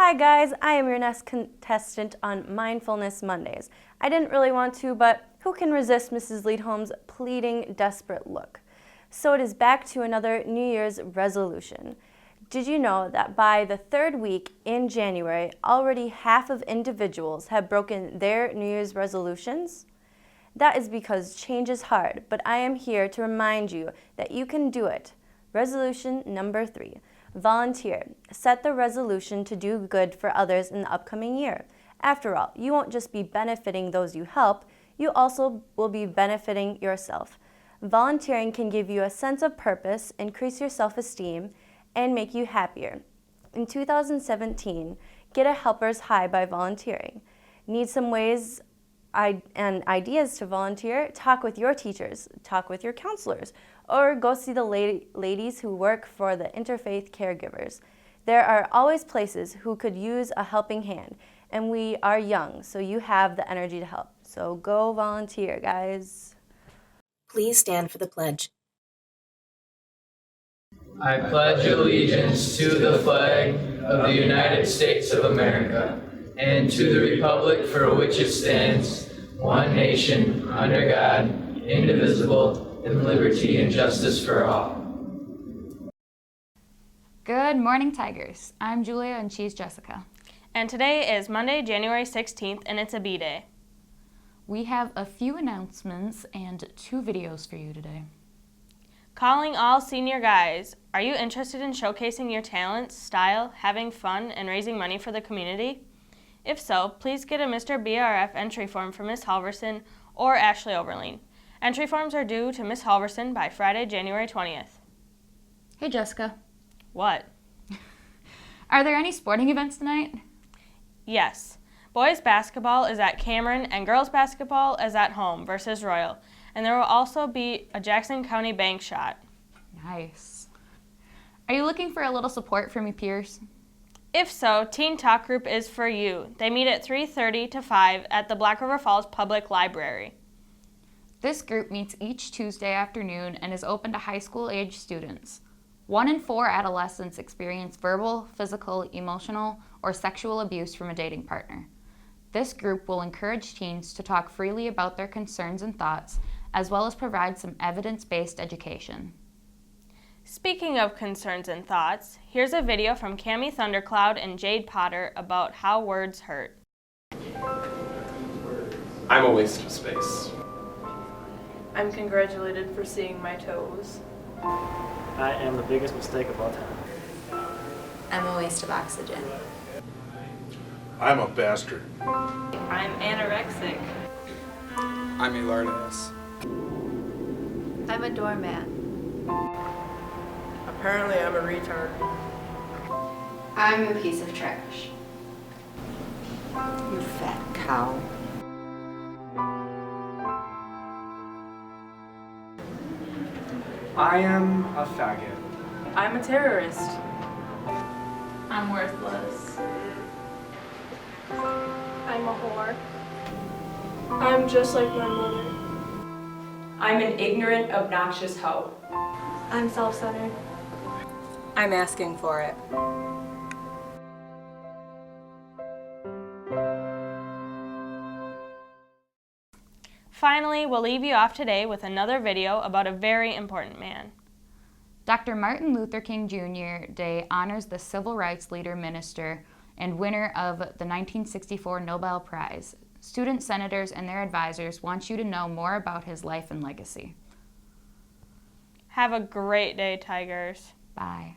Hi guys, I am your next contestant on Mindfulness Mondays. I didn't really want to, but who can resist Mrs. Leadholm's pleading, desperate look? So it is back to another New Year's resolution. Did you know that by the third week in January, already half of individuals have broken their New Year's resolutions? That is because change is hard, but I am here to remind you that you can do it. Resolution number 3. Volunteer. Set the resolution to do good for others in the upcoming year. After all, you won't just be benefiting those you help, you also will be benefiting yourself. Volunteering can give you a sense of purpose, increase your self-esteem, and make you happier. In 2017, get a helper's high by volunteering. Need some ways and ideas to volunteer? Talk with your teachers, talk with your counselors, or go see the ladies who work for the interfaith caregivers. There are always places who could use a helping hand, and we are young, so you have the energy to help. So go volunteer, guys. Please stand for the pledge. I pledge allegiance to the flag of the United States of America and to the republic for which it stands, one nation, under God, indivisible, with liberty and justice for all. Good morning, Tigers. I'm Julia and she's Jessica. And today is Monday, January 16th, and it's a B-Day. We have a few announcements and 2 videos for you today. Calling all senior guys, are you interested in showcasing your talents, style, having fun, and raising money for the community? If so, please get a Mr. BRF entry form from Ms. Halverson or Ashley Overleen. Entry forms are due to Ms. Halverson by Friday, January 20th. Hey, Jessica. What? Are there any sporting events tonight? Yes. Boys basketball is at Cameron and girls basketball is at home versus Royal. And there will also be a Jackson County bank shot. Nice. Are you looking for a little support from your peers? If so, Teen Talk Group is for you. They meet at 3:30 to 5 at the Black River Falls Public Library. This group meets each Tuesday afternoon and is open to high school age students. 1 in 4 adolescents experience verbal, physical, emotional, or sexual abuse from a dating partner. This group will encourage teens to talk freely about their concerns and thoughts, as well as provide some evidence-based education. Speaking of concerns and thoughts, here's a video from Cammie Thundercloud and Jade Potter about how words hurt. I'm a waste of space. I'm congratulated for seeing my toes. I am the biggest mistake of all time. I'm a waste of oxygen. I'm a bastard. I'm anorexic. I'm a lardiness. I'm a doormat. Apparently I'm a retard. I'm a piece of trash. You fat cow. I am a faggot. I'm a terrorist. I'm worthless. I'm a whore. I'm just like my mother. I'm an ignorant, obnoxious hoe. I'm self-centered. I'm asking for it. Finally, we'll leave you off today with another video about a very important man. Dr. Martin Luther King Jr. Day honors the civil rights leader, minister, and winner of the 1964 Nobel Prize. Student senators and their advisors want you to know more about his life and legacy. Have a great day, Tigers. Bye.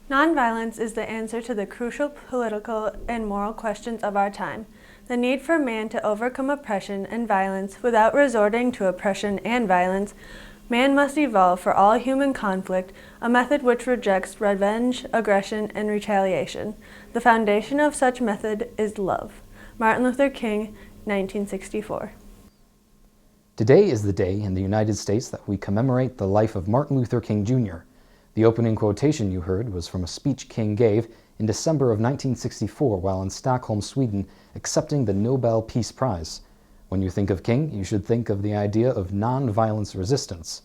Nonviolence is the answer to the crucial political and moral questions of our time. The need for man to overcome oppression and violence without resorting to oppression and violence. Man must evolve for all human conflict, a method which rejects revenge, aggression, and retaliation. The foundation of such method is love. Martin Luther King, 1964. Today is the day in the United States that we commemorate the life of Martin Luther King Jr. The opening quotation you heard was from a speech King gave in December of 1964 while in Stockholm, Sweden, accepting the Nobel Peace Prize. When you think of King, you should think of the idea of non-violence resistance.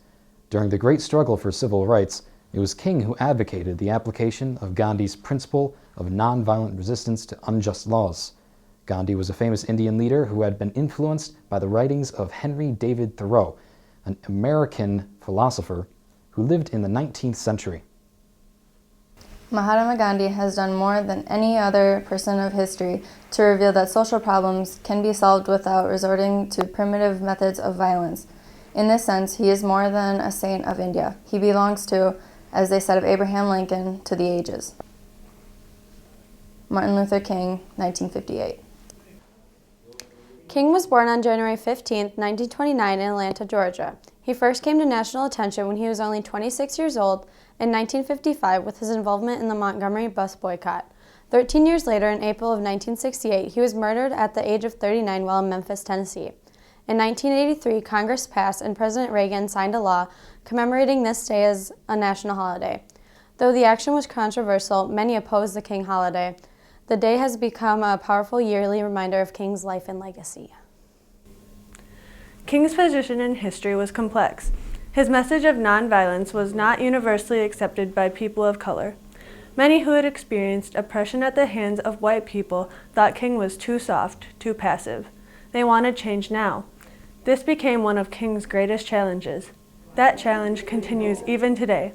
During the great struggle for civil rights, It was King who advocated the application of Gandhi's principle of nonviolent resistance to unjust laws. Gandhi was a famous Indian leader who had been influenced by the writings of Henry David Thoreau, an American philosopher who lived in the 19th century. Mahatma Gandhi has done more than any other person of history to reveal that social problems can be solved without resorting to primitive methods of violence. In this sense, he is more than a saint of India. He belongs to, as they said of Abraham Lincoln, to the ages. Martin Luther King, 1958. King was born on January 15, 1929 in Atlanta, Georgia. He first came to national attention when he was only 26 years old in 1955 with his involvement in the Montgomery bus boycott. 13 years later, in April of 1968, he was murdered at the age of 39 while in Memphis, Tennessee. In 1983, Congress passed and President Reagan signed a law commemorating this day as a national holiday. Though the action was controversial, many opposed the King holiday. The day has become a powerful yearly reminder of King's life and legacy. King's position in history was complex. His message of nonviolence was not universally accepted by people of color. Many who had experienced oppression at the hands of white people thought King was too soft, too passive. They wanted change now. This became one of King's greatest challenges. That challenge continues even today.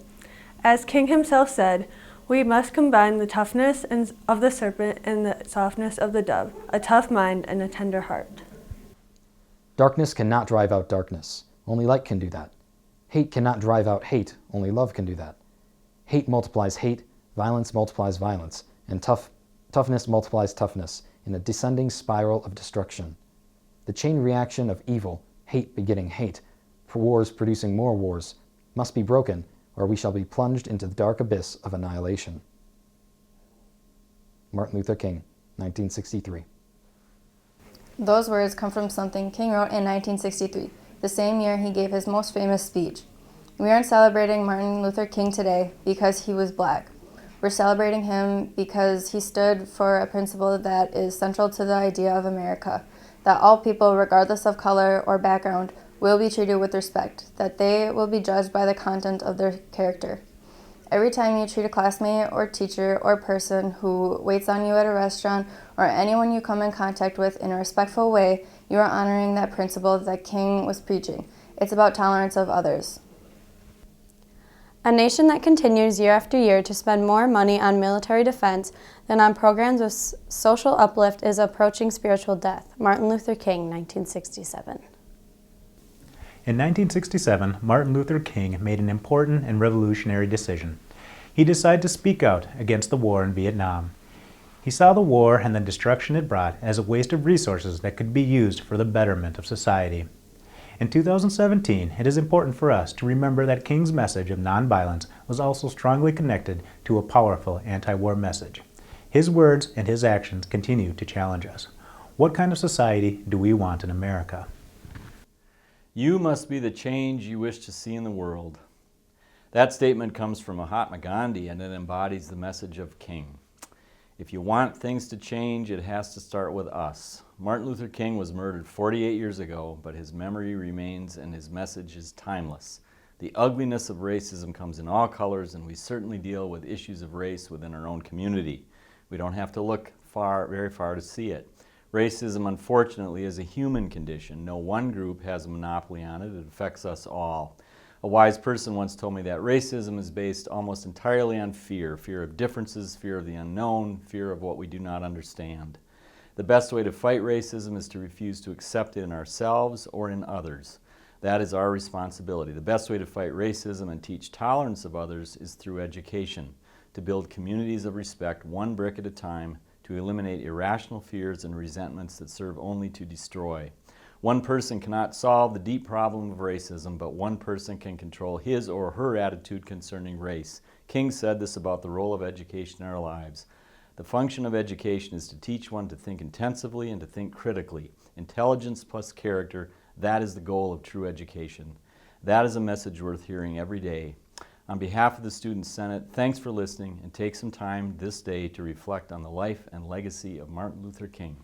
As King himself said, "We must combine the toughness of the serpent and the softness of the dove, a tough mind and a tender heart." Darkness cannot drive out darkness. Only light can do that. Hate cannot drive out hate. Only love can do that. Hate multiplies hate, violence multiplies violence, and toughness multiplies toughness in a descending spiral of destruction. The chain reaction of evil, hate begetting hate, wars producing more wars, must be broken, or we shall be plunged into the dark abyss of annihilation. Martin Luther King, 1963. Those words come from something King wrote in 1963, the same year he gave his most famous speech. We aren't celebrating Martin Luther King today because he was black. We're celebrating him because he stood for a principle that is central to the idea of America, that all people, regardless of color or background, will be treated with respect, that they will be judged by the content of their character. Every time you treat a classmate or teacher or person who waits on you at a restaurant or anyone you come in contact with in a respectful way, you are honoring that principle that King was preaching. It's about tolerance of others. A nation that continues year after year to spend more money on military defense than on programs of social uplift is approaching spiritual death. Martin Luther King, 1967. In 1967, Martin Luther King made an important and revolutionary decision. He decided to speak out against the war in Vietnam. He saw the war and the destruction it brought as a waste of resources that could be used for the betterment of society. In 2017, it is important for us to remember that King's message of nonviolence was also strongly connected to a powerful anti-war message. His words and his actions continue to challenge us. What kind of society do we want in America? You must be the change you wish to see in the world. That statement comes from Mahatma Gandhi, and it embodies the message of King. If you want things to change, it has to start with us. Martin Luther King was murdered 48 years ago, but his memory remains and his message is timeless. The ugliness of racism comes in all colors, and we certainly deal with issues of race within our own community. We don't have to look very far to see it. Racism, unfortunately, is a human condition. No one group has a monopoly on it. It affects us all. A wise person once told me that racism is based almost entirely on fear. Fear of differences, fear of the unknown, fear of what we do not understand. The best way to fight racism is to refuse to accept it in ourselves or in others. That is our responsibility. The best way to fight racism and teach tolerance of others is through education, to build communities of respect one brick at a time, to eliminate irrational fears and resentments that serve only to destroy. One person cannot solve the deep problem of racism, but one person can control his or her attitude concerning race. King said this about the role of education in our lives. The function of education is to teach one to think intensively and to think critically. Intelligence plus character, that is the goal of true education. That is a message worth hearing every day. On behalf of the Student Senate, thanks for listening, and take some time this day to reflect on the life and legacy of Martin Luther King.